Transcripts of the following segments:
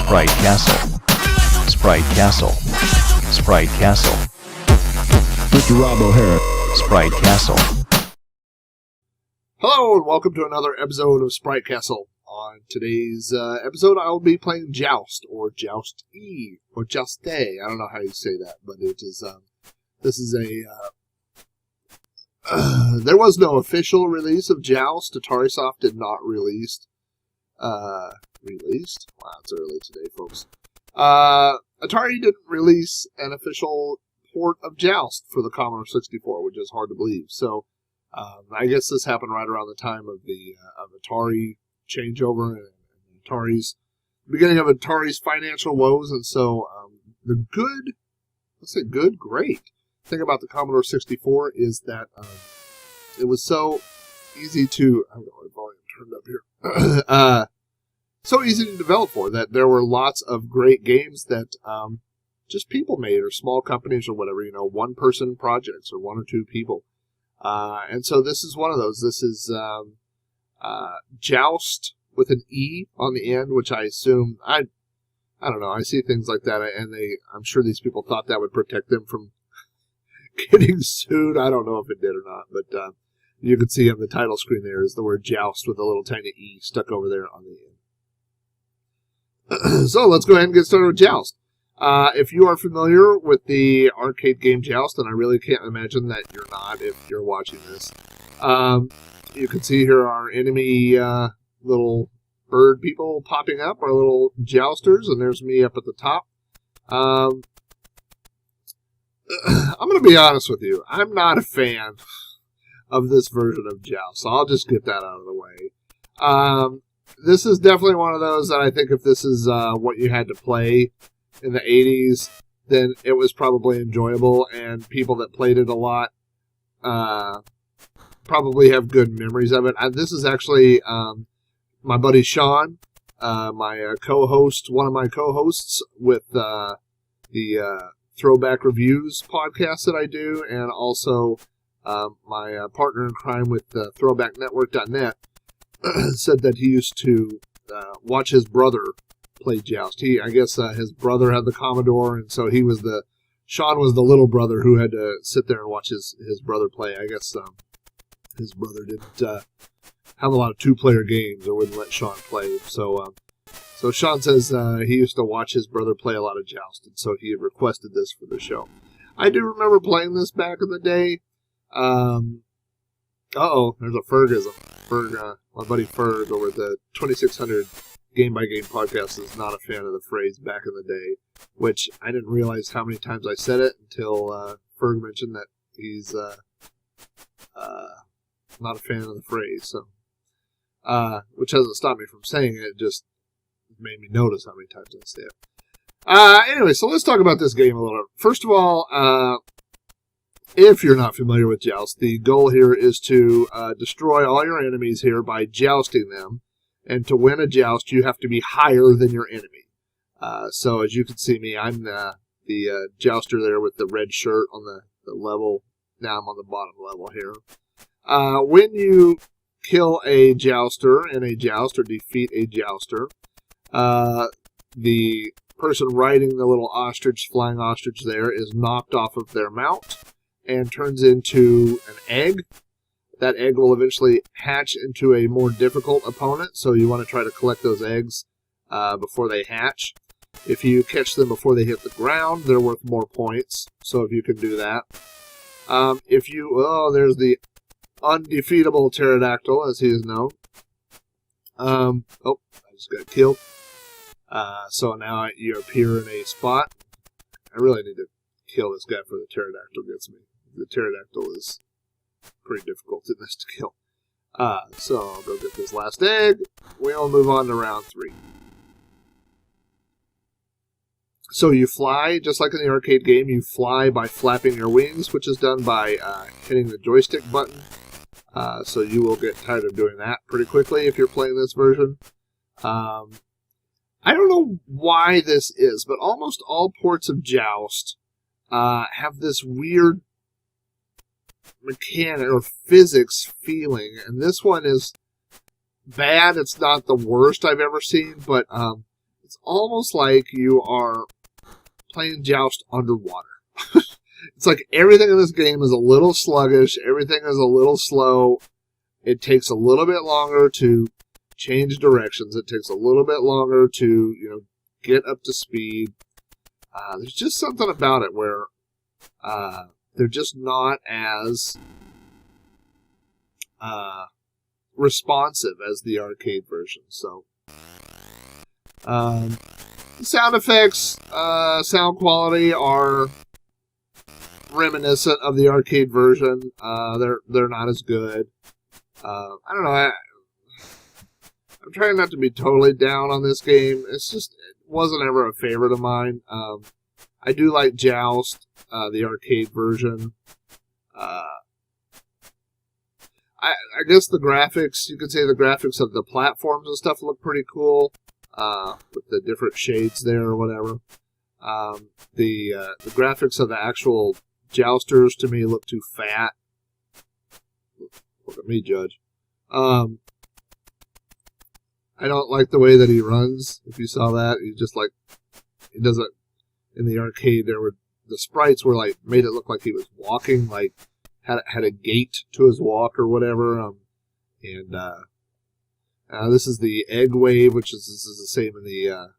Sprite Castle. Sprite Castle. Sprite Castle. Mr. Rob O'Hara. Sprite Castle. Hello and welcome to another episode of Sprite Castle. On today's episode, I will be playing Joust, or Joust-E, or Jouste. I don't know how you say that, but it is. This is a. There was no official release of Joust. AtariSoft did not release. Released? Wow, it's early today, folks. Atari didn't release an official port of Joust for the Commodore 64, which is hard to believe. So, I guess this happened right around the time of the of Atari changeover and Atari's beginning of Atari's financial woes, and so the good, let's say great thing about the Commodore 64 is that it was so easy to. I've got my volume turned up here. So easy to develop for that there were lots of great games that just people made, or small companies or whatever, one-person projects or one or two people. And so this is one of those. This is Joust with an E on the end, which I assume, I don't know, I see things like that, and I'm sure these people thought that would protect them from getting sued. I don't know if it did or not, but you can see on the title screen there is the word Joust with a little tiny E stuck over there on the end. So let's go ahead and get started with Joust. If you are familiar with the arcade game Joust, and I really can't imagine that you're not if you're watching this, you can see here our enemy little bird people popping up, our little jousters, and there's me up at the top. I'm going to be honest with you. I'm not a fan of this version of Joust, so I'll just get that out of the way. This is definitely one of those that I think if this is what you had to play in the 80s, then it was probably enjoyable, and people that played it a lot probably have good memories of it. This is actually my buddy Sean, my co-host, one of my co-hosts with the Throwback Reviews podcast that I do, and also my partner in crime with throwbacknetwork.net. said that he used to watch his brother play Joust. I guess his brother had the Commodore, and so Sean was the little brother who had to sit there and watch his brother play. I guess his brother didn't have a lot of two-player games or wouldn't let Sean play. So Sean says he used to watch his brother play a lot of Joust, and so he had requested this for the show. I do remember playing this back in the day. There's a Fergism. My buddy Ferg over at the 2600 Game by Game podcast is not a fan of the phrase back in the day, which I didn't realize how many times I said it until Ferg mentioned that he's not a fan of the phrase. So, which hasn't stopped me from saying it, it just made me notice how many times I say it. Anyway, so let's talk about this game a little bit. First of all, if you're not familiar with Joust, the goal here is to destroy all your enemies here by jousting them. And to win a joust, you have to be higher than your enemy. So as you can see me, I'm the jouster there with the red shirt on the level. Now I'm on the bottom level here. When you kill a jouster in a joust or defeat a jouster, the person riding the little ostrich, flying ostrich there, is knocked off of their mount and turns into an egg. That egg will eventually hatch into a more difficult opponent, so you want to try to collect those eggs before they hatch. If you catch them before they hit the ground, they're worth more points, so if you can do that. There's the undefeatable pterodactyl, as he is known. I just got killed. So now you appear in a spot. I really need to kill this guy before the pterodactyl gets me. The pterodactyl is pretty difficult in this to kill. So I'll go get this last egg. We'll move on to round 3. So you fly, just like in the arcade game, you fly by flapping your wings, which is done by hitting the joystick button. So you will get tired of doing that pretty quickly if you're playing this version. I don't know why this is, but almost all ports of Joust have this weird mechanic or physics feeling, and this one is bad. It's not the worst I've ever seen, but It's almost like you are playing Joust underwater. It's like everything in this game is a little sluggish. Everything is a little slow. It takes a little bit longer to change directions. It takes a little bit longer to, get up to speed. There's just something about it where they're just not as responsive as the arcade version. So, sound effects, sound quality are reminiscent of the arcade version. They're not as good. I don't know. I'm trying not to be totally down on this game. It's just, it wasn't ever a favorite of mine. I do like Joust, the arcade version. I guess the graphics, you could say the graphics of the platforms and stuff look pretty cool, with the different shades there or whatever. The graphics of the actual jousters to me look too fat. Look at me, Judge. I don't like the way that he runs. If you saw that, he just he doesn't. In the arcade, the sprites were made it look like he was walking, had a gait to his walk or whatever. This is the egg wave, this is the same in the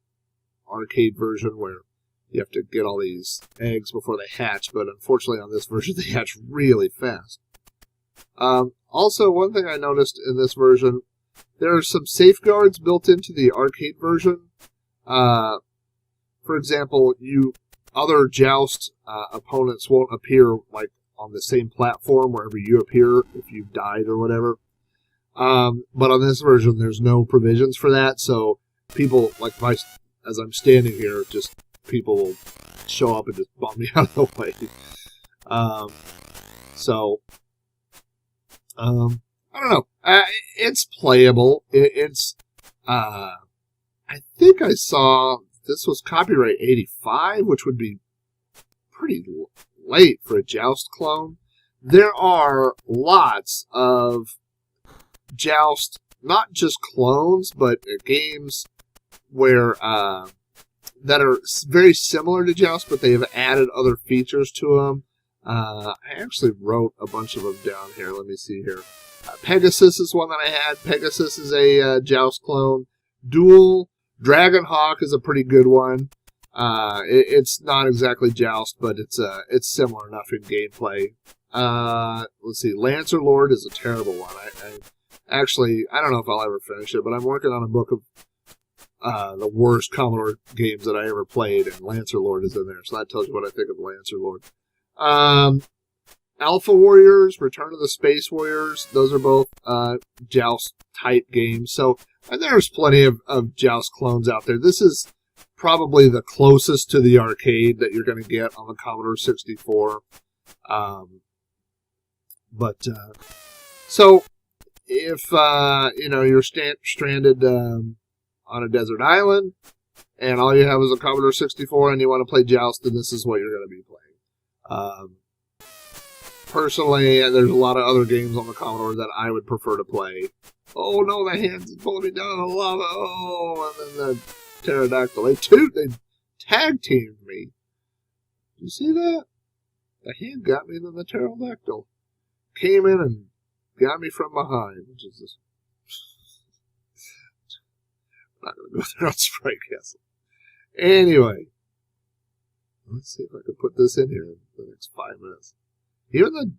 arcade version where you have to get all these eggs before they hatch. But unfortunately, on this version, they hatch really fast. Also, one thing I noticed in this version, there are some safeguards built into the arcade version. For example, other Joust opponents won't appear on the same platform wherever you appear if you've died or whatever. But on this version, there's no provisions for that. So people, as I'm standing here, people will show up and just bump me out of the way. I don't know. It's playable. I think I saw this was copyright 85, which would be pretty late for a Joust clone. There are lots of Joust, not just clones, but games where that are very similar to Joust, but they have added other features to them. I actually wrote a bunch of them down here. Let me see here. Pegasus is one that I had. Pegasus is a Joust clone. Duel, Dragonhawk is a pretty good one. It's not exactly Joust, but it's similar enough in gameplay. Let's see. Lancer Lord is a terrible one. I don't know if I'll ever finish it, but I'm working on a book of the worst Commodore games that I ever played, and Lancer Lord is in there, so that tells you what I think of Lancer Lord. Alpha Warriors, Return of the Space Warriors, those are both Joust-type games. So there's plenty of Joust clones out there. This is probably the closest to the arcade that you're going to get on the Commodore 64. So if you're stranded on a desert island and all you have is a Commodore 64 and you want to play Joust, then this is what you're going to be playing. Personally, there's a lot of other games on the Commodore that I would prefer to play. Oh no, the hand's pulling me down in the lava. Oh, and then the pterodactyl. They tag teamed me. Did you see that? The hand got me, and then the pterodactyl came in and got me from behind. Which is this. I'm not going to go there on Sprite Castle. Anyway, let's see if I can put this in here in the next 5 minutes. Even the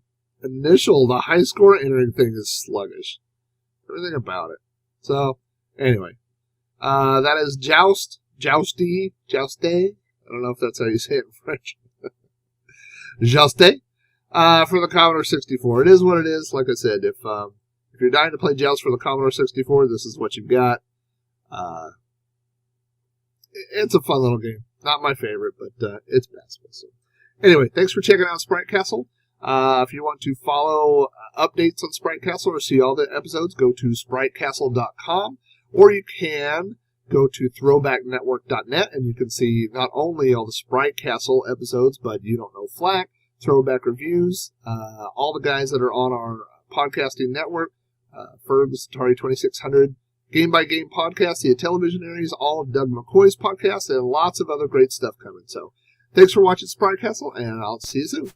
high score entering thing is sluggish. Everything about it. So, anyway. That is Joust. Jousty. Jouste. I don't know if that's how you say it in French. Jouste. For the Commodore 64. It is what it is. Like I said, if you're dying to play Joust for the Commodore 64, this is what you've got. It's a fun little game. Not my favorite, but it's passable. So, anyway, thanks for checking out Sprite Castle. If you want to follow updates on Sprite Castle or see all the episodes, go to spritecastle.com, or you can go to throwbacknetwork.net, and you can see not only all the Sprite Castle episodes, but You Don't Know Flack, Throwback Reviews, all the guys that are on our podcasting network, Fergs, Atari 2600, Game by Game podcast, the Televisionaries, all of Doug McCoy's podcast, and lots of other great stuff coming. So thanks for watching Sprite Castle, and I'll see you soon.